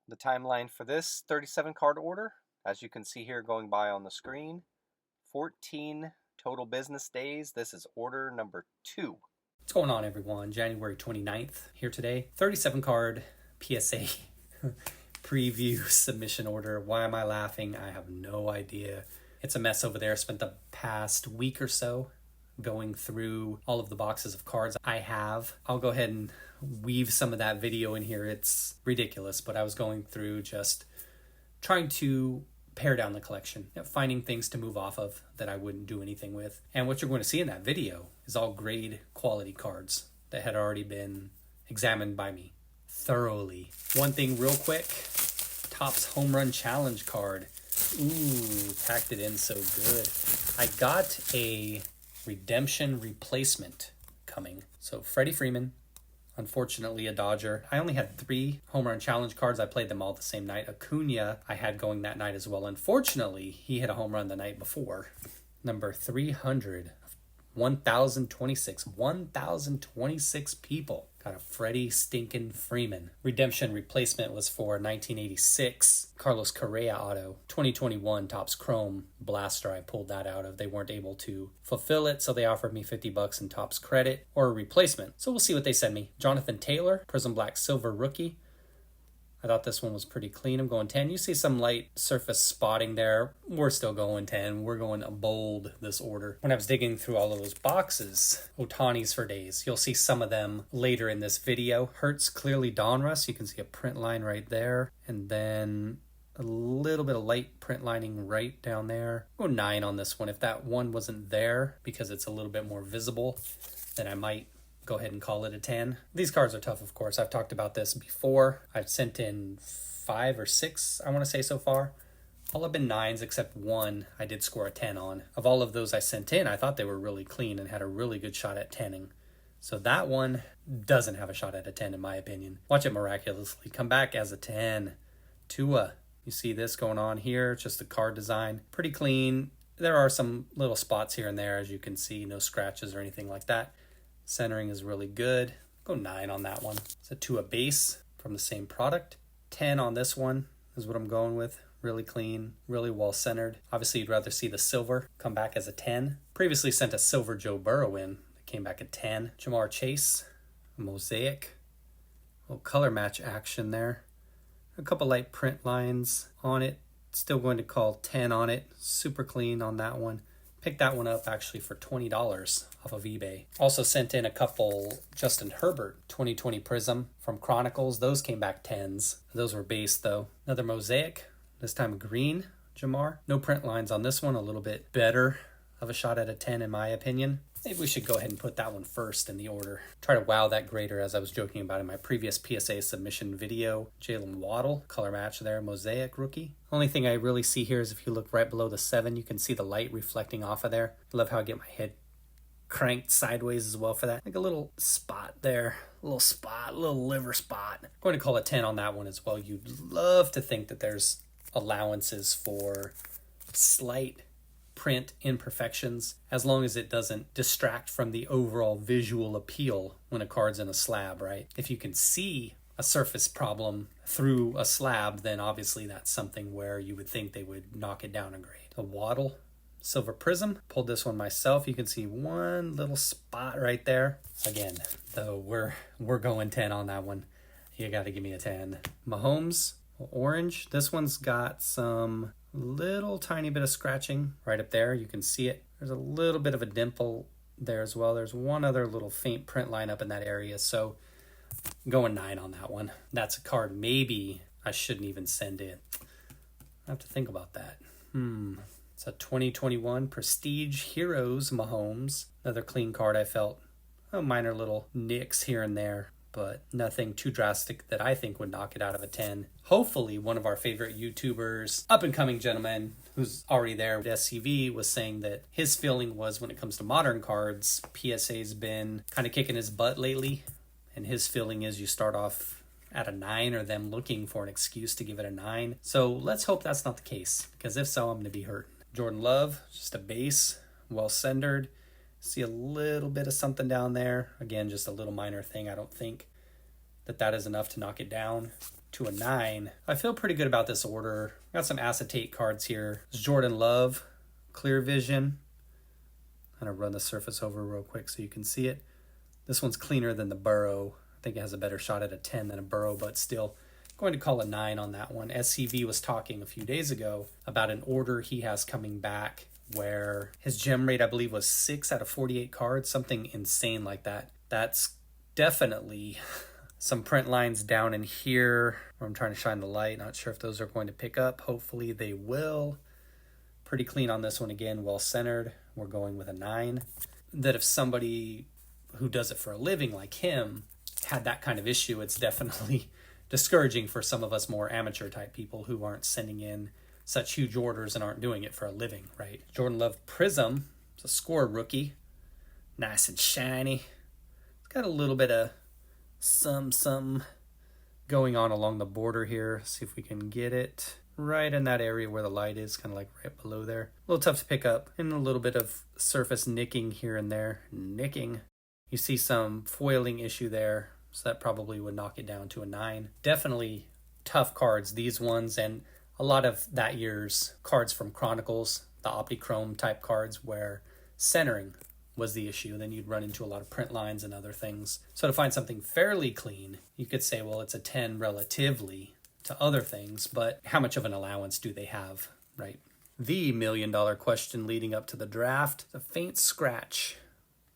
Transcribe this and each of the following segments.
The timeline for this 37 card order, as you can see here going by on the screen, 14 total business days. This is order number 2. What's going on, everyone? January 29th here today. 37 card PSA preview submission order. Why am I laughing? I have no idea. It's a mess over there. Spent the past week or so going through all of the boxes of cards I have. I'll go ahead and weave some of that video in here. It's ridiculous, but I was going through just trying to pare down the collection, finding things to move off of that I wouldn't do anything with. And what you're going to see in that video is all grade quality cards that had already been examined by me thoroughly. One thing real quick, Topps Home Run Challenge card. Ooh, packed it in so good. I got a redemption replacement coming. So Freddie Freeman, unfortunately a Dodger. I only had 3 Home Run Challenge cards. I played them all the same night. Acuna I had going that night as well. Unfortunately, he hit a home run the night before. Number 300, 1,026 people got a Freddie stinking Freeman. Redemption replacement was for 1986 Carlos Correa auto. 2021 Topps Chrome Blaster, I pulled that out of. They weren't able to fulfill it, so they offered me $50 in Topps credit or a replacement. So we'll see what they send me. Jonathan Taylor, Prism Black Silver rookie. I thought this one was pretty clean. I'm going 10. You see some light surface spotting there. We're still going 10. We're going bold this order. When I was digging through all of those boxes, Ohtani's for days. You'll see some of them later in this video. Hertz clearly Donruss. You can see a print line right there. And then a little bit of light print lining right down there. Go 9 on this one. If that one wasn't there because it's a little bit more visible, then I might go ahead and call it a 10. These cards are tough, of course. I've talked about this before. I've sent in 5 or 6, I want to say, so far. All have been 9s except one I did score a 10 on. Of all of those I sent in, I thought they were really clean and had a really good shot at 10ing. So that one doesn't have a shot at a 10 in my opinion. Watch it miraculously come back as a 10. Tua. You see this going on here, just the card design. Pretty clean. There are some little spots here and there, as you can see. No scratches or anything like that. Centering is really good. Go 9 on that one. It's a Tua base from the same product. 10 on this one is what I'm going with. Really clean, really well centered. Obviously, you'd rather see the silver come back as a 10. Previously sent a silver Joe Burrow in. It came back at 10. Jamar Chase, a mosaic. A little color match action there. A couple light print lines on it. Still going to call 10 on it. Super clean on that one. Picked that one up actually for $20 off of eBay. Also sent in a couple Justin Herbert 2020 Prism from Chronicles. Those came back 10s. Those were base though. Another mosaic, this time green Jamar. No print lines on this one. A little bit better of a shot at a 10 in my opinion. Maybe we should go ahead and put that one first in the order. Try to wow that grader, as I was joking about in my previous PSA submission video. Jalen Waddle, color match there, mosaic rookie. Only thing I really see here is if you look right below the 7, you can see the light reflecting off of there. I love how I get my head cranked sideways as well for that. Like a little spot there, a little liver spot. I'm going to call it 10 on that one as well. You'd love to think that there's allowances for slight print imperfections, as long as it doesn't distract from the overall visual appeal when a card's in a slab, right? If you can see a surface problem through a slab, then obviously that's something where you would think they would knock it down a grade. A Waddle Silver Prism, pulled this one myself. You can see one little spot right there. Again, though, we're going 10 on that one. You got to give me a 10. Mahomes Orange. This one's got some little tiny bit of scratching right up there. You can see it. There's a little bit of a dimple there as well. There's one other little faint print line up in that area. So going 9 on that one. That's a card maybe I shouldn't even send in. I have to think about that. It's a 2021 Prestige Heroes Mahomes. Another clean card. I felt minor little nicks here and there, but nothing too drastic that I think would knock it out of a 10. Hopefully, one of our favorite YouTubers, up-and-coming gentleman who's already there, SCV, was saying that his feeling was when it comes to modern cards, PSA's been kind of kicking his butt lately, and his feeling is you start off at a 9 or them looking for an excuse to give it a 9. So let's hope that's not the case, because if so, I'm going to be hurt. Jordan Love, just a base, well-centered. See a little bit of something down there. Again, just a little minor thing. I don't think that is enough to knock it down. to a 9. I feel pretty good about this order. Got some acetate cards here. It's Jordan Love, Clear Vision. I'm going to run the surface over real quick so you can see it. This one's cleaner than the Burrow. I think it has a better shot at a 10 than a Burrow, but still going to call a 9 on that one. SCV was talking a few days ago about an order he has coming back where his gem rate, I believe, was 6 out of 48 cards, something insane like that. That's definitely some print lines down in here where I'm trying to shine the light. Not sure if those are going to pick up. Hopefully they will. Pretty clean on this one again, well centered. We're going with a 9. That if somebody who does it for a living like him had that kind of issue, it's definitely discouraging for some of us more amateur type people who aren't sending in such huge orders and aren't doing it for a living, right? Jordan Love Prism, it's a score rookie. Nice and shiny. It's got a little bit of some going on along the border here. See if we can get it right in that area where the light is, kind of like right below there. A little tough to pick up, and a little bit of surface nicking here and there. Nicking. You see some foiling issue there, so that probably would knock it down to a 9. Definitely tough cards, these ones, and a lot of that year's cards from Chronicles, the Optichrome type cards where centering was the issue. Then you'd run into a lot of print lines and other things. So to find something fairly clean, you could say, well, it's a 10 relatively to other things, but how much of an allowance do they have, right? The $1 million question leading up to the draft, a faint scratch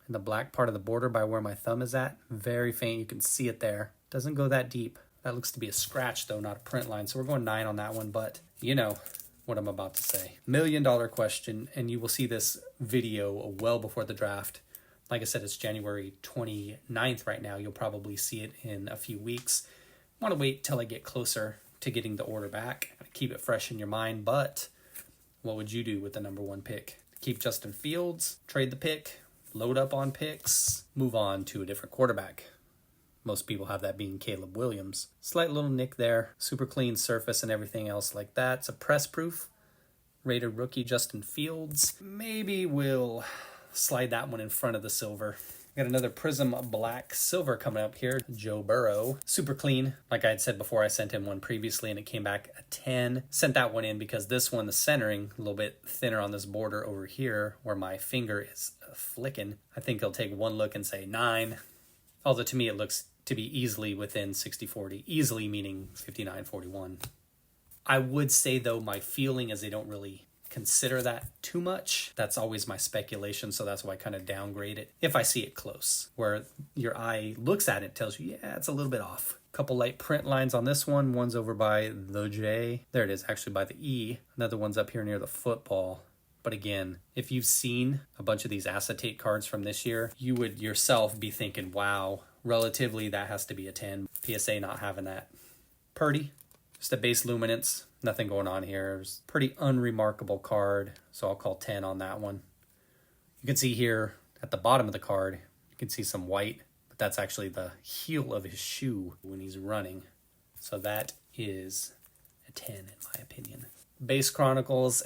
in the black part of the border by where my thumb is at. Very faint, you can see it there. Doesn't go that deep. That looks to be a scratch though, not a print line. So we're going 9 on that one, but you know what I'm about to say. $1 million question, and you will see this video well before the draft. Like I said, it's January 29th right now. You'll probably see it in a few weeks. I want to wait till I get closer to getting the order back. Keep it fresh in your mind, but what would you do with the number 1 pick? Keep Justin Fields, trade the pick, load up on picks, move on to a different quarterback. Most people have that being Caleb Williams. Slight little nick there, super clean surface and everything else like that. It's a press proof. Rated rookie Justin Fields. Maybe we'll slide that one in front of the silver. Got another Prism Black Silver coming up here. Joe Burrow. Super clean. Like I had said before, I sent him one previously and it came back a 10. Sent that one in because this one, the centering, a little bit thinner on this border over here where my finger is flicking. I think he'll take one look and say 9. Although to me it looks to be easily within 60-40. Easily meaning 59-41. I would say though my feeling is they don't really consider that too much. That's always my speculation, so that's why I kind of downgrade it if I see it close. Where your eye looks at it, tells you, yeah, it's a little bit off. Couple light print lines on this one. One's over by the J. There it is, actually by the E. Another one's up here near the football. But again, if you've seen a bunch of these acetate cards from this year, you would yourself be thinking, wow, relatively that has to be a 10. PSA not having that. Purdy, just a base luminance. Nothing going on here. It's a pretty unremarkable card, so I'll call 10 on that one. You can see here at the bottom of the card, you can see some white, but that's actually the heel of his shoe when he's running. So that is a 10 in my opinion. Base Chronicles,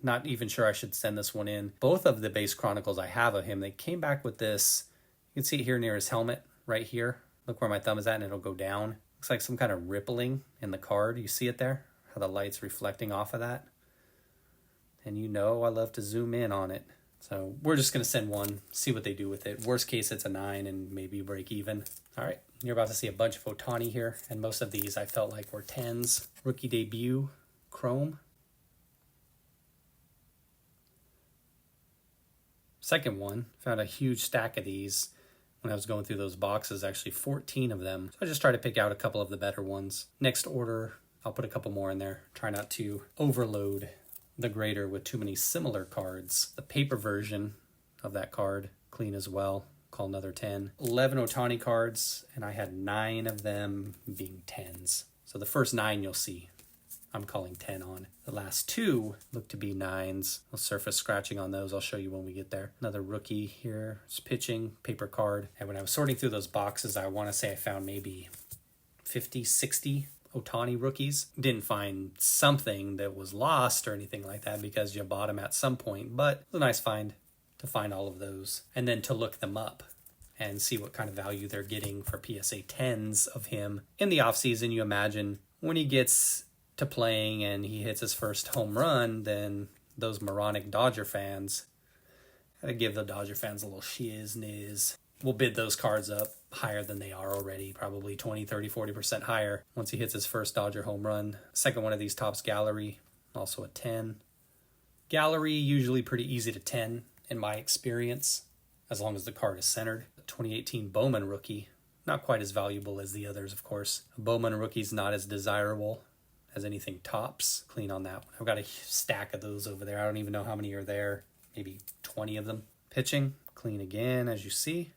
not even sure I should send this one in. Both of the base Chronicles I have of him, they came back with this. You can see it here near his helmet, right here. Look where my thumb is at and it'll go down. Looks like some kind of rippling in the card. You see it there? How the light's reflecting off of that. And you know I love to zoom in on it. So we're just going to send one, see what they do with it. Worst case, it's a 9 and maybe break even. All right, you're about to see a bunch of Ohtani here. And most of these I felt like were 10s. Rookie debut, Chrome. Second one, found a huge stack of these when I was going through those boxes, actually 14 of them. So I just try to pick out a couple of the better ones. Next order, I'll put a couple more in there. Try not to overload the grader with too many similar cards. The paper version of that card, clean as well. Call another 10. 11 Ohtani cards, and I had 9 of them being 10s. So the first 9 you'll see, I'm calling 10 on. The last 2 look to be 9s. I'll surface scratching on those. I'll show you when we get there. Another rookie here. It's pitching, paper card. And when I was sorting through those boxes, I want to say I found maybe 50, 60 Ohtani rookies. Didn't find something that was lost or anything like that because you bought them at some point, but it was a nice find to find all of those and then to look them up and see what kind of value they're getting for PSA 10s of him. In the offseason, you imagine when he gets to playing and he hits his first home run, then those moronic Dodger fans, gotta give the Dodger fans a little shiz-niz. We'll bid those cards up higher than they are already, probably 20, 30, 40% higher once he hits his first Dodger home run. Second one of these tops Gallery, also a 10. Gallery, usually pretty easy to 10 in my experience, as long as the card is centered. The 2018 Bowman rookie, not quite as valuable as the others, of course. A Bowman rookie's not as desirable as anything tops. Clean on that one. I've got a stack of those over there. I don't even know how many are there. Maybe 20 of them. Pitching, clean again, as you see.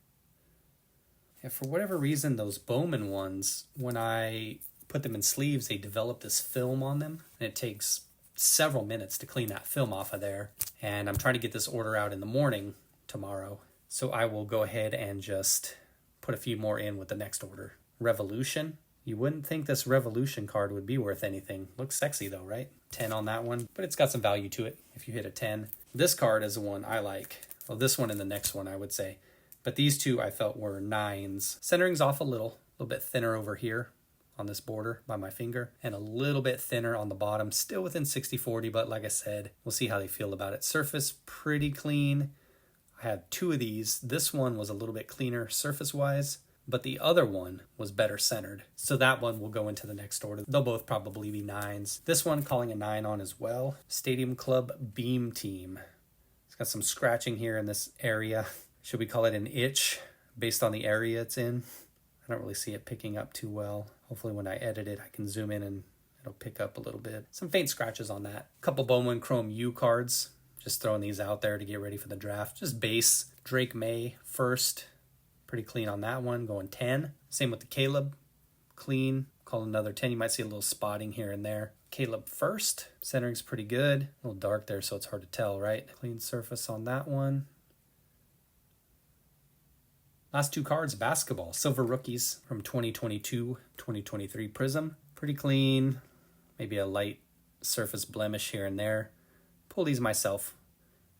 Yeah, for whatever reason, those Bowman ones, when I put them in sleeves, they develop this film on them, and it takes several minutes to clean that film off of there. And I'm trying to get this order out in the morning tomorrow, so I will go ahead and just put a few more in with the next order. Revolution. You wouldn't think this Revolution card would be worth anything. Looks sexy though, right? 10 on that one, but it's got some value to it if you hit a 10. This card is the one I like. Well, this one and the next one, I would say. But these two I felt were 9s. Centering's off a little bit thinner over here on this border by my finger, and a little bit thinner on the bottom, still within 60-40, but like I said, we'll see how they feel about it. Surface, pretty clean. I had 2 of these. This one was a little bit cleaner surface-wise, but the other one was better centered. So that one will go into the next order. They'll both probably be 9s. This one calling a 9 on as well. Stadium Club Beam Team. It's got some scratching here in this area. Should we call it an itch based on the area it's in? I don't really see it picking up too well. Hopefully when I edit it, I can zoom in and it'll pick up a little bit. Some faint scratches on that. A couple Bowman Chrome U cards. Just throwing these out there to get ready for the draft. Just base. Drake May first. Pretty clean on that one, going 10. Same with the Caleb. Clean. Call another 10. You might see a little spotting here and there. Caleb first. Centering's pretty good. A little dark there, so it's hard to tell, right? Clean surface on that one. Last 2 cards, basketball. Silver rookies from 2022-2023 Prism. Pretty clean. Maybe a light surface blemish here and there. Pull these myself.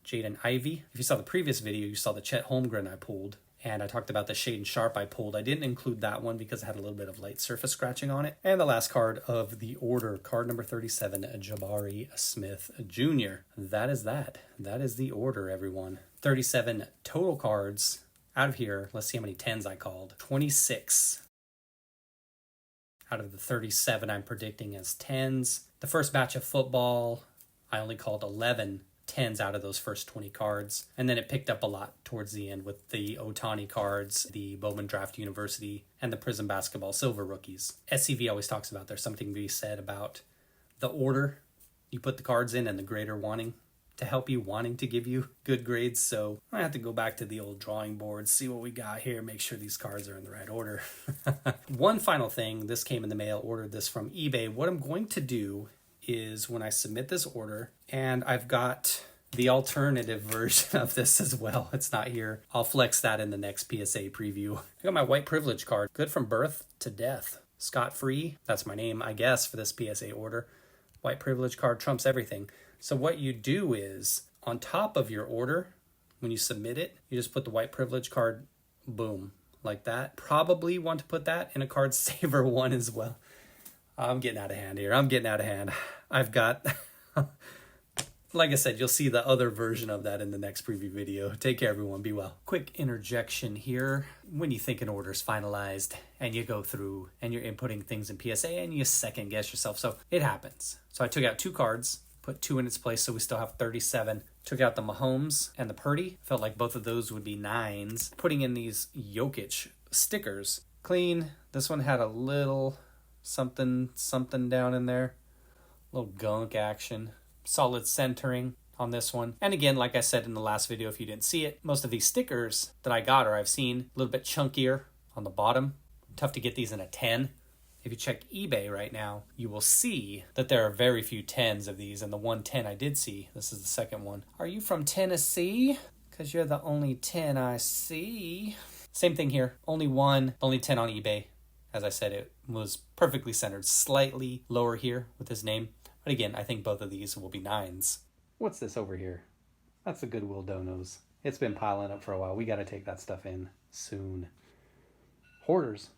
Jaden Ivey. If you saw the previous video, you saw the Chet Holmgren I pulled. And I talked about the Shaden Sharp I pulled. I didn't include that one because it had a little bit of light surface scratching on it. And the last card of the order, card number 37, Jabari Smith Jr. That is that. That is the order, everyone. 37 total cards. Out of here, let's see how many 10s I called. 26 out of the 37 I'm predicting as 10s. The first batch of football, I only called 11 10s out of those first 20 cards. And then it picked up a lot towards the end with the Ohtani cards, the Bowman Draft University, and the Prism Basketball Silver rookies. SCV always talks about there's something to be said about the order you put the cards in and the grader wanting to help you, wanting to give you good grades. So I have to go back to the old drawing board, see what we got here, make sure these cards are in the right order. One final thing, this came in the mail, ordered this from eBay. What I'm going to do is when I submit this order, and I've got the alternative version of this as well. It's not here. I'll flex that in the next PSA preview. I got my white privilege card, good from birth to death. Scot-free, that's my name, I guess, for this PSA order. White privilege card trumps everything. So what you do is, on top of your order, when you submit it, you just put the white privilege card, boom, like that. Probably want to put that in a card saver one as well. I'm getting out of hand here. I've got, like I said, you'll see the other version of that in the next preview video. Take care, everyone. Be well. Quick interjection here. When you think an order is finalized and you go through and you're inputting things in PSA and you second guess yourself. So it happens. So I took out 2 cards, put 2 in its place, so we still have 37. Took out the Mahomes and the Purdy. Felt like both of those would be 9s. Putting in these Jokic stickers. Clean. This one had a little something down in there. A little gunk action. Solid centering on this one. And again, like I said in the last video, if you didn't see it, most of these stickers that I got or I've seen a little bit chunkier on the bottom. Tough to get these in a 10. If you check eBay right now, you will see that there are very few 10s of these. And the one 10 I did see, this is the second one. Are you from Tennessee? Because you're the only 10 I see. Same thing here. Only 10 on eBay. As I said, it was perfectly centered, slightly lower here with his name. But again, I think both of these will be 9s. What's this over here? That's the Goodwill Donos. It's been piling up for a while. We got to take that stuff in. soon. Hoarders.